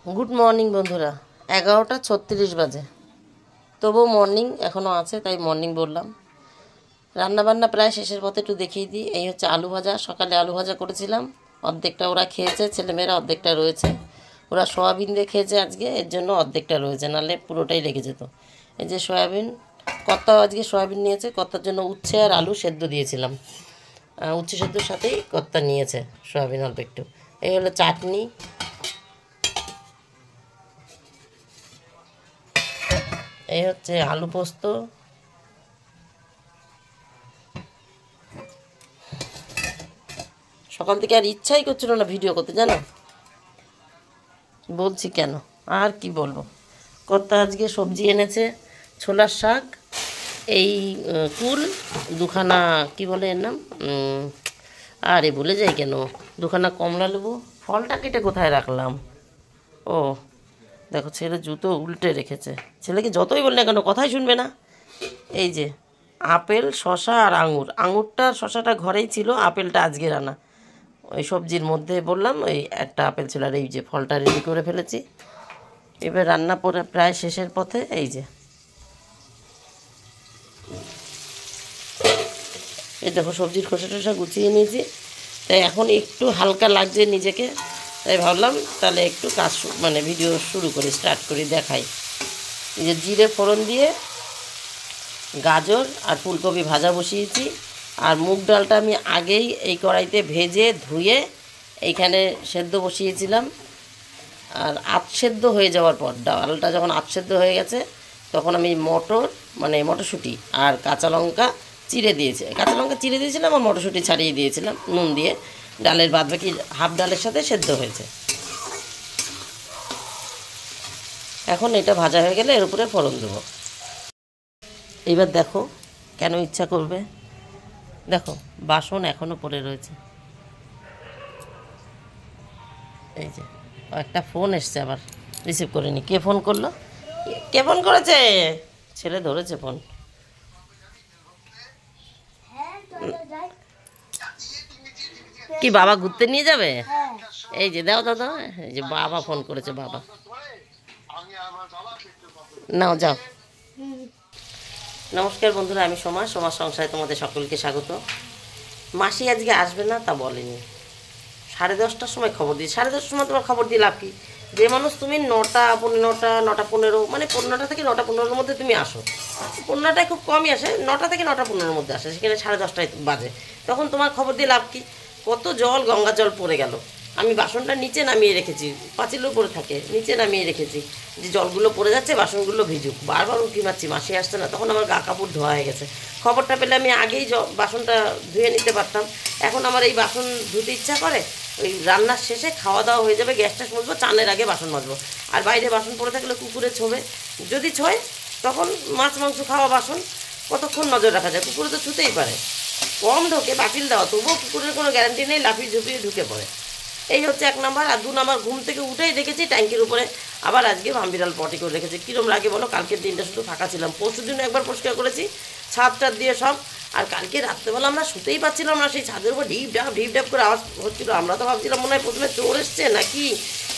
Good morning বন্ধুরা। 11:36 বাজে, তবুও মর্নিং এখনও আছে, তাই মর্নিং বললাম। রান্নাবান্না প্রায় শেষের পথে, একটু দেখিয়ে দিই। এই হচ্ছে আলু ভাজা। সকালে আলু ভাজা করেছিলাম, অর্ধেকটা ওরা খেয়েছে, ছেলেমেয়েরা অর্ধেকটা রয়েছে। ওরা সয়াবিন দিয়ে খেয়েছে আজকে, এর জন্য অর্ধেকটা রয়েছে, নাহলে পুরোটাই লেগে যেত। এই যে সয়াবিন, কর্তা আজকে সয়াবিন নিয়েছে, কর্তার জন্য উচ্ছে আর আলু সেদ্ধ দিয়েছিলাম। উচ্ছে সেদ্ধর সাথেই কর্তা নিয়েছে সয়াবিন অল্প একটু। এই হলো চাটনি, এই হচ্ছে আলু পোস্ত, সকাল থেকে আর ইচ্ছাই করছিল না ভিডিও করতে, জানো। বলছি কেন, আর কি বলবো। কর্তা আজকে সবজি এনেছে, ছোলার শাক, এই কুল দুখানা, কি বলে এর নাম, আরে ভুলে যাই কেন, দুখানা কমলা লেবু। ফলটা কেটে কোথায় রাখলাম, ও দেখো, ছেলে জুতো উল্টে রেখেছে। ছেলেকে যতই বললে কেন কথাই শুনবে না। এই যে আপেল, শশা আর আঙুর। আঙুরটা আর শশাটা ঘরেই ছিল, আপেলটা আজকের আনা। ওই সবজির মধ্যে বললাম ওই একটা আপেল ছিল, আর এই যে ফলটা রেডি করে ফেলেছি। এবার রান্না করে প্রায় শেষের পথে। এই যে এই দেখো সবজির খোসা টোসা গুছিয়ে নিয়েছি, তাই এখন একটু হালকা লাগছে নিজেকে, তাই ভাবলাম তাহলে একটু কাজ মানে ভিডিও শুরু করি, স্টার্ট করি, দেখাই। এই যে জিরে ফোড়ন দিয়ে গাজর আর ফুলকপি ভাজা বসিয়েছি। আর মুগ ডালটা আমি আগেই এই কড়াইতে ভেজে ধুয়ে এইখানে সেদ্ধ বসিয়েছিলাম। আর সেদ্ধ হয়ে যাওয়ার পর, ডালটা যখন সেদ্ধ হয়ে গেছে, তখন আমি মটর মানে মটরশুঁটি আর কাঁচা লঙ্কা চিড়ে দিয়েছি। কাঁচা লঙ্কা চিড়ে দিয়েছিলাম আর মটরশুঁটি ছাড়িয়ে দিয়েছিলাম নুন দিয়ে। ডালের বাদবাকি হাফ ডালের সাথে সেদ্ধ হয়েছে। এখন এটা ভাজা হয়ে গেলে এর উপরে ফোড়ন দেবো। এবার দেখো কেন ইচ্ছা করবে, দেখো বাসন এখনও পড়ে রয়েছে। এই যে একটা ফোন এসছে, আবার রিসিভ করিনি। কে ফোন করলো, কে ফোন করেছে? ছেলে ধরেছে ফোন। কি বাবা ঘুরতে নিয়ে যাবে? এই যে দাও দাদা, এই যে বাবা ফোন করেছে, বাবা। নাও যাও। নমস্কার বন্ধুরা, আমি সোমা সংসারে তোমাদের সকলকে স্বাগত। মাসি আজকে আসবে না তা বলেনি, 10:30টার সময় খবর দিই। 10:30টার সময় তোমার খবর দিয়ে লাভ কি? যে মানুষ তুমি 9টা 9:15, 9:15, মানে 9:15 থেকে 9:15-র মধ্যে তুমি আসো। 15টায় খুব কমই আসে, 9টা থেকে 9:15-র মধ্যে আসে, সেখানে 10:30টায় বাজে। তখন তোমার খবর দিয়ে লাভ কি? কত জল, গঙ্গা জল পড়ে গেল। আমি বাসনটা নিচে নামিয়ে রেখেছি, পাঁচিলের উপরে থাকে, নিচে নামিয়ে রেখেছি, যে জলগুলো পড়ে যাচ্ছে, বাসনগুলো ভিজুক। বারবার উঁকি মারছি, মাসি আসছে না, তখন আমার গা কাপড় ধোয়া হয়ে গেছে। খবরটা পেলে আমি আগেই বাসনটা ধুয়ে নিতে পারতাম। এখন আমার এই বাসন ধুতে ইচ্ছা করে, ওই রান্নার শেষে খাওয়া দাওয়া হয়ে যাবে, গ্যাসটা মাজবো, চানের আগে বাসন মাজবো। আর বাইরে বাসন পড়ে থাকলে কুকুরে ছোবে, যদি ছোয় তখন মাছ মাংস খাওয়া বাসন কতক্ষণ নজর রাখা যায়? কুকুরে তো ছুতেই পারে, কম ঢোকে, বাতিল দেওয়া, তবুও কুকুরের কোনো গ্যারান্টি নেই, লাফিয়ে ঝুঁপিয়ে ঢুকে পড়ে। এই হচ্ছে 1 নাম্বার। আর 2 নাম্বার, ঘুম থেকে উঠেই দেখেছি ট্যাঙ্কির উপরে আবার আজকে ভামবিড়াল পটি করে রেখেছে। কীরকম লাগে বলো? কালকের দিনটা শুধু ফাঁকা ছিলাম, পরশু দিন একবার পরিষ্কার করেছি ছাদ টাদ দিয়ে সব। আর কালকে রাত্রেবেলা আমরা শুতেই পাচ্ছিলাম না, সেই ছাদের উপর ঢিপ ঢাপ করে আওয়াজ হচ্ছিলো। আমরা তো ভাবছিলাম মনে হয় প্রথমে চোর এসছে নাকি,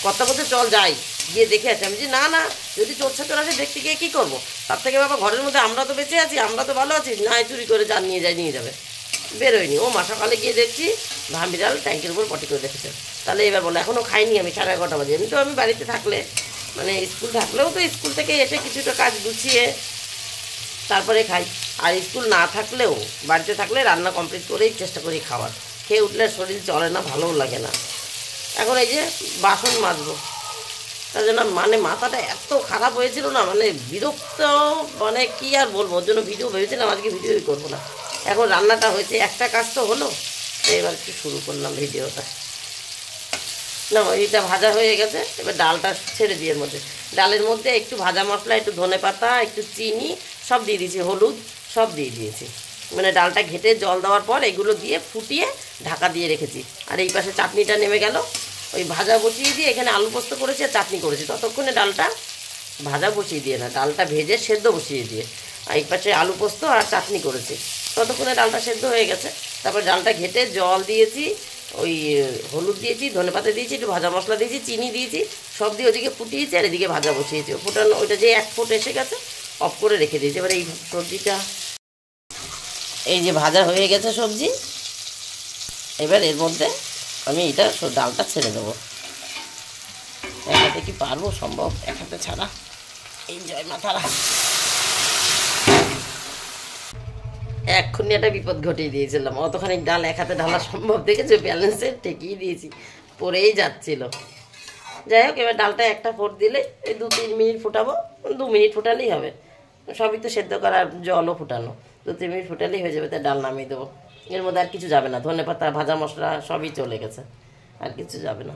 কথা বলতে চল যাই, গিয়ে দেখে আসি। আমি যে না না, যদি চোর ছাচর আসে দেখতে গিয়ে কী করবো? তার থেকে বাবা ঘরের মধ্যে আমরা তো বেঁচে আছি, আমরা তো ভালো আছি, না চুরি করে যান নিয়ে যাবে। বেরোয়নি। ও মা সকালে গিয়ে দেখছি ভামবিড়াল ট্যাঙ্কের উপর পটি করে রেখেছে। তাহলে এবার বলো, এখনও খাইনি আমি, 11:30 বাজে। এমনি তো আমি বাড়িতে থাকলে, মানে স্কুল থাকলেও তো স্কুল থেকে এসে কিছুটা কাজ গুছিয়ে তারপরে খাই। আর স্কুল না থাকলেও বাড়িতে থাকলে রান্না কমপ্লিট করেই চেষ্টা করি খাওয়ার। খেয়ে উঠলে শরীর চলে না, ভালোও লাগে না। এখন এই যে বাসন মাজবো, তার জন্য মানে মাথাটা এত খারাপ হয়েছিল না, মানে বিরক্ত, মানে কি আর বলবো। ওর জন্য ভিডিও ভেবেছিলাম আজকে ভিডিওই করবো না। এখন রান্নাটা হয়েছে, একটা কাজ তো হলো, এবার একটু শুরু করলাম ভিডিওটা। না, এইটা ভাজা হয়ে গেছে, এবার ডালটা ছেড়ে দিয়ে এর মধ্যে, ডালের মধ্যে একটু ভাজা মশলা, একটু ধনেপাতা, একটু চিনি সব দিয়ে দিয়েছি, হলুদ সব দিয়ে দিয়েছি। মানে ডালটা ঘেটে জল দেওয়ার পর এগুলো দিয়ে ফুটিয়ে ঢাকা দিয়ে রেখেছি। আর এই পাশে চাটনিটা নেমে গেল, ওই ভাজা বসিয়ে দিয়ে এখানে আলু পোস্ত করেছি আর চাটনি করেছি। ততক্ষণে ডালটা ভাজা বসিয়ে দিয়ে না, ডালটা ভেজে সেদ্ধ বসিয়ে দিয়ে, আর এই পাশে আলু পোস্ত আর চাটনি করেছি। ততক্ষণে ডালটা সেদ্ধ হয়ে গেছে। তারপর ডালটা ঘেটে জল দিয়েছি, ওই হলুদ দিয়েছি, ধনেপাতা দিয়েছি, একটু ভাজা মশলা দিয়েছি, চিনি দিয়েছি, সব দিয়ে ওদিকে ফুটিয়েছি আর এদিকে ভাজা বসিয়েছি। ফোটানো ওইটা যে 1 ফুট এসে গেছে অফ করে রেখে দিয়েছি। এবার এই সবজিটা এই যে ভাজা হয়ে গেছে সবজি, এবার এর মধ্যে আমি এটা ডালটা ছেড়ে দেবো। এক হাতে কি পারবো? সম্ভব এক হাতে ছাড়া। এই জয় মা তারা, এক্ষুনি একটা বিপদ ঘটিয়ে দিয়েছিলাম। অতখানি ডাল এক হাতে ঢালা সম্ভব দেখেছো? ব্যালেন্সে ঠেকিয়ে দিয়েছি, পড়েই যাচ্ছিল। যাই হোক, এবার ডালটা একটা ফোট দিলে এই 2-3 মিনিট ফুটাবো। 2 মিনিট ফুটালেই হবে, সবই তো সেদ্ধ করার, জলও ফুটানো। 2-3 মিনিট ফুটালেই হয়ে যাবে। তাই ডাল নামিয়ে দেবো। এর মধ্যে আর কিছু যাবে না, ধনেপাতা, ভাজা মশলা সবই চলে গেছে, আর কিছু যাবে না।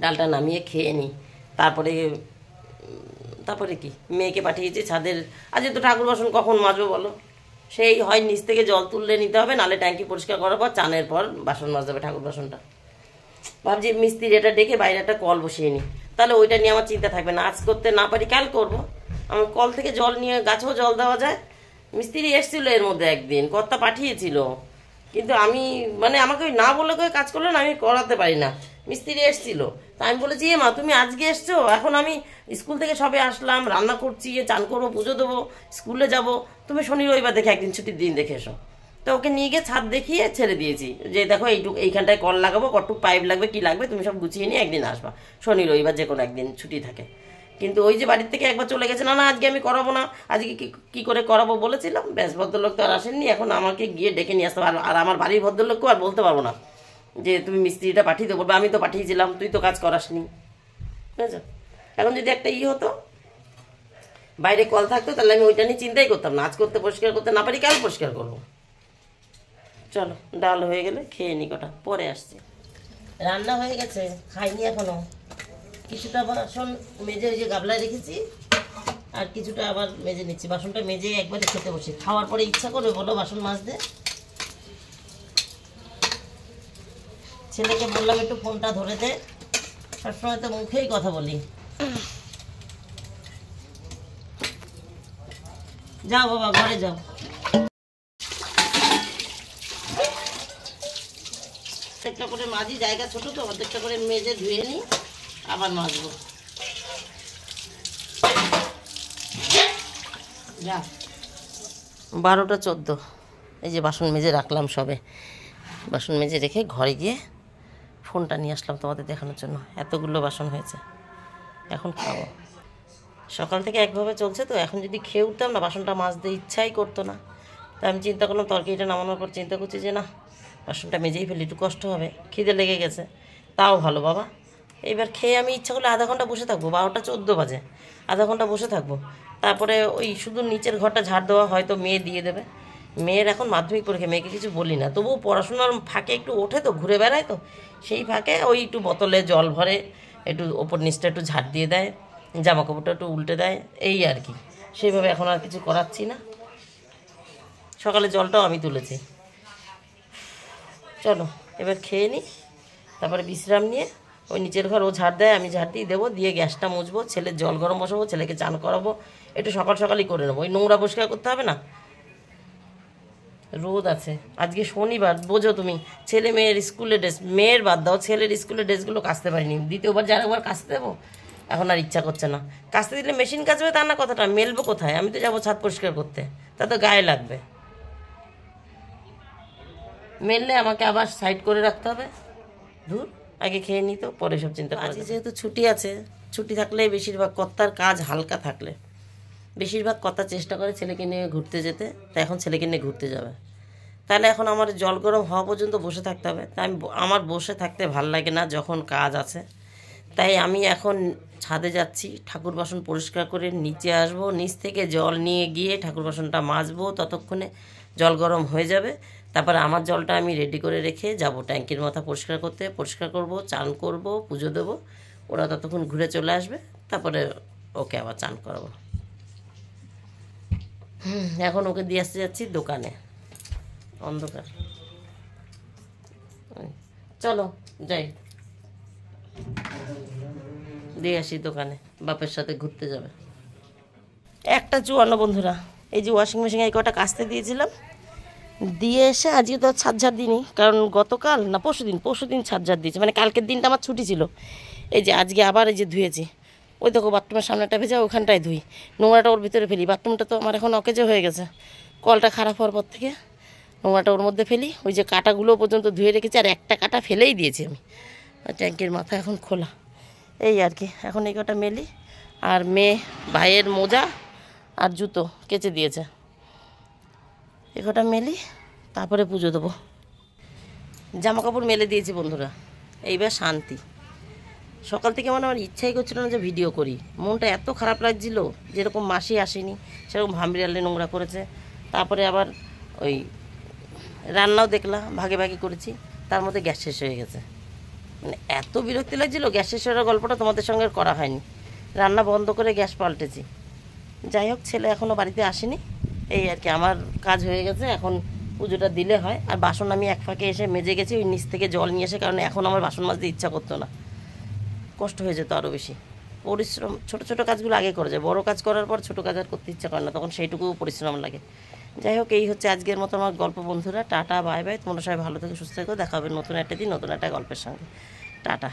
ডালটা নামিয়ে খেয়ে নিই। তারপরে কি, মেয়েকে পাঠিয়েছি ছাদের। আজকে তো ঠাকুর বাসন কখন মাজবো বলো? সেই হয় নিচ থেকে জল তুললে নিতে হবে, নাহলে ট্যাঙ্কি পরিষ্কার করার পর চানের পর বাসন মাজতে হবে ঠাকুর বাসনটা। ভাবছি মিস্ত্রি এটা ডেকে বাইরে একটা কল বসিয়ে নিই, তাহলে ওইটা নিয়ে আমার চিন্তা থাকবে না। আজ করতে না পারি কাল করবো। আমার কল থেকে জল নিয়ে গাছেও জল দেওয়া যায়। মিস্ত্রি এসেছিলো এর মধ্যে একদিন, কর্তা পাঠিয়েছিল, কিন্তু আমি আমাকে ওই না বলে করে কাজ করলে না, আমি করাতে পারি না। মিস্ত্রি এসেছিল, তা আমি বলেছি এ মা তুমি আজকে এসছো, এখন আমি স্কুল থেকে সবে আসলাম, রান্না করছি, চান করবো, পুজো দেবো, স্কুলে যাব, তুমি শনি রবিবার দেখে একদিন ছুটির দিন দেখে এসো। তো ওকে নিয়ে গিয়ে ছাদ দেখিয়ে ছেড়ে দিয়েছি যে দেখো এইখানটায় কল লাগাবো, কটুক পাইপ লাগবে, কি লাগবে তুমি সব গুছিয়ে নিয়ে একদিন আসবা, শনি রবিবার যে কোনো একদিন ছুটি থাকে। কিন্তু ওই যে বাড়ির থেকে একবার চলে গেছে, না না আজকে আমি করাবো না, আজকে কি করে করাবো বলেছিলাম, ব্যাস ভদ্রলোক তো আর আসেননি, এখন আমাকে গিয়ে ডেকে নিয়ে আসতে পারবো। আর আমার বাড়ির ভদ্রলোককেও আর বলতে পারবো না যে তুমি মিস্ত্রিটা পাঠিয়ে দেবো, আমি তো পাঠিয়েছিলাম, তুই তো কাজ করাসনি, বুঝেছো? এখন যদি একটা হতো, বাইরে কল থাকতো, তাহলে আমি ওইটা নিয়ে চিন্তাই করতাম না। আজ করতে পরিষ্কার করতে না পারি, কাল পরিষ্কার করবো। চলো, ডাল হয়ে গেলে খেয়ে নি, কটা পরে আসছি। রান্না হয়ে গেছে, খাইনি এখনো। কিছুটা বাসন মেজে ওই যে গাবলায় রেখেছি, আর কিছুটা আবার মেজে নিচ্ছি। বাসনটা মেজে একবারে খেতে বসি, খাওয়ার পরে ইচ্ছা করবে বলো বাসন মাজতে? ছেলেকে বললাম একটু ফোনটা ধরে দে, সবসময় তো মুখেই কথা বলি। যাও বাবা, ঘরে যাও। একটা করে মাজি, জায়গা ছোট তো, অর্ধেকটা করে মেজে ধুয়ে নিই, আবার মাজবো। যা 12টা 14, এই যে বাসন মেজে রাখলাম সবে। বাসন মেজে রেখে ঘরে গিয়ে ফোনটা নিয়ে আসলাম তোমাদের দেখানোর জন্য। এতগুলো বাসন হয়েছে, এখন খাবো। সকাল থেকে একভাবে চলছে তো, এখন যদি খেয়ে উঠতাম না, বাসনটা মাজতে ইচ্ছাই করতো না। তা আমি চিন্তা করলাম, তরকারিটা নামানোর পর চিন্তা করছি যে না, বাসনটা মেজেই ফেলি, একটু কষ্ট হবে, খিদে লেগে গেছে। তাও ভালো বাবা, এবার খেয়ে আমি ইচ্ছা করলে আধা ঘন্টা বসে থাকবো। 12টা 14 বাজে, আধা ঘন্টা বসে থাকবো। তারপরে ওই শুধু নিচের ঘরটা ঝাড় দেওয়া হয়তো মেয়ে দিয়ে দেবে। মেয়ের এখন মাধ্যমিক পরীক্ষা, মেয়েকে কিছু বলি না, তবুও পড়াশোনার ফাঁকে একটু ওঠে তো, ঘুরে বেড়ায় তো, সেই ফাঁকে ওই একটু বোতলে জল ভরে, একটু ওপর নিচটা একটু ঝাড় দিয়ে দেয়, জামা কাপড়টা একটু উল্টে দেয়, এই আর কি। সেইভাবে এখন আর কিছু করাচ্ছি না। সকালে জলটাও আমি তুলেছি। চলো এবার খেয়ে নিই, তারপরে বিশ্রাম নিয়ে ওই নিচের ঘর ও ঝাড় দেয়, আমি ঝাড় দিয়ে দেবো, দিয়ে গ্যাসটা মুছবো, ছেলের জল গরম বসাবো, ছেলেকে চান করাবো, একটু সকাল সকালই করে নেবো। ওই নোংরা পরিষ্কার করতে হবে না, রোদ আছে। আজকে শনিবার, বোঝো তুমি, ছেলে মেয়ের স্কুলের ড্রেস, মেয়ের বাদ দাও, ছেলের স্কুলের ড্রেসগুলো কাচতে পারিনি। দ্বিতীয়বার যার একবার কাচতে দেবো, এখন আর ইচ্ছা করছে না। কাচতে দিলে মেশিন কাচবে তার না কথাটা, মেলবো কোথায়? আমি তো যাবো ছাদ পরিষ্কার করতে, তা তো গায়ে লাগবে। মেললে আমাকে আবার সাইড করে রাখতে হবে। ধুর, আগে খেয়ে নিই তো, পরে সব চিন্তা করা যাবে। যেহেতু ছুটি আছে, ছুটি থাকলে বেশিরভাগ কর্তার কাজ হালকা থাকলে বেশিরভাগ কর্তা চেষ্টা করে ছেলেকে নিয়ে ঘুরতে যেতে। তা এখন ছেলেকে নিয়ে ঘুরতে যাবে, তাহলে এখন আমার জল গরম হওয়া পর্যন্ত বসে থাকতে হবে। তাই আমার বসে থাকতে ভাল লাগে না যখন কাজ আছে। তাই আমি এখন ছাদে যাচ্ছি, ঠাকুর বাসন পরিষ্কার করে নিচে আসবো, নিচ থেকে জল নিয়ে গিয়ে ঠাকুর বাসনটা মাজবো, ততক্ষণে জল গরম হয়ে যাবে। তারপরে আমার জলটা আমি রেডি করে রেখে যাব ট্যাঙ্কির মাথা পরিষ্কার করতে, পরিষ্কার করব, চান করব, পুজো দেবো। ওরা ততক্ষণ ঘুরে চলে আসবে, তারপরে ওকে আবার চান করাবো। এখন ওকে দিয়ে আসতে যাচ্ছি দোকানে, অন্ধকার। চলো যাই, দিয়ে আসি দোকানে, বাপের সাথে ঘুরতে যাবে। 1টা 54 বন্ধুরা, এই যে ওয়াশিং মেশিনে এই কটা কাচতে দিয়েছিলাম, দিয়ে এসে আজকে তো ছাদ ঝাড় দিইনি, কারণ গতকাল না পরশুদিন ছাদ ঝাড় দিয়েছি, মানে কালকের দিনটা আমার ছুটি ছিল। এই যে আজকে আবার এই যে ধুয়েছি, ওই দেখো বাথরুমের সামনেটা ভেজা, ওখানটায় ধুই, নোংরাটা ওর ভিতরে ফেলি। বাথরুমটা তো আমার এখন অকেজো হয়ে গেছে, কলটা খারাপ হওয়ার পর থেকে নোংরাটা ওর মধ্যে ফেলি। ওই যে কাঁটাগুলো পর্যন্ত ধুয়ে রেখেছি, আর একটা কাঁটা ফেলেই দিয়েছি আমি। ট্যাঙ্কের মাথা এখন খোলা, এই আর কি। এখন এই কটা মেলি, আর মেয়ে ভাইয়ের মোজা আর জুতো কেচে দিয়েছে, এ কটা মেলি, তারপরে পুজো দেবো। জামা কাপড় মেলে দিয়েছি বন্ধুরা, এইবার শান্তি। সকাল থেকে মানে আমার ইচ্ছাই করছিল না যে ভিডিও করি, মনটা এত খারাপ লাগছিল, যেরকম মাসি আসেনি সেরকম ভামবিড়ালে নোংরা করেছে। তারপরে আবার ওই রান্নাও দেখলাম ভাগে ভাগে করেছি, তার মধ্যে গ্যাস শেষ হয়ে গেছে। মানে এত বিরক্তি লাগছিল, গ্যাস শেষ হওয়ার গল্পটা তোমাদের সঙ্গে আর করা হয়নি। রান্না বন্ধ করে গ্যাস পাল্টেছি। যাই হোক, ছেলে এখনও বাড়িতে আসেনি, এই আর কি। আমার কাজ হয়ে গেছে, এখন পুজোটা দিলে হয়। আর বাসন আমি এক ফাঁকে এসে মেজে গেছি, ওই নিচ থেকে জল নিয়ে এসে, কারণ এখন আমার বাসন মাজতে ইচ্ছা করতো না, কষ্ট হয়ে যেত আরও বেশি। পরিশ্রম ছোটো ছোটো কাজগুলো আগে করা যায়, বড়ো কাজ করার পর ছোটো কাজ আর করতে ইচ্ছা করে না, তখন সেইটুকু পরিশ্রম লাগে। যাই হোক, এই হচ্ছে আজকের মতো আমার গল্প বন্ধুরা। টাটা, বাই বাই, তোমরা সবাই ভালো থেকে সুস্থ থেকো। দেখা হবে নতুন একটা দিন নতুন একটা গল্পের সঙ্গে। টাটা।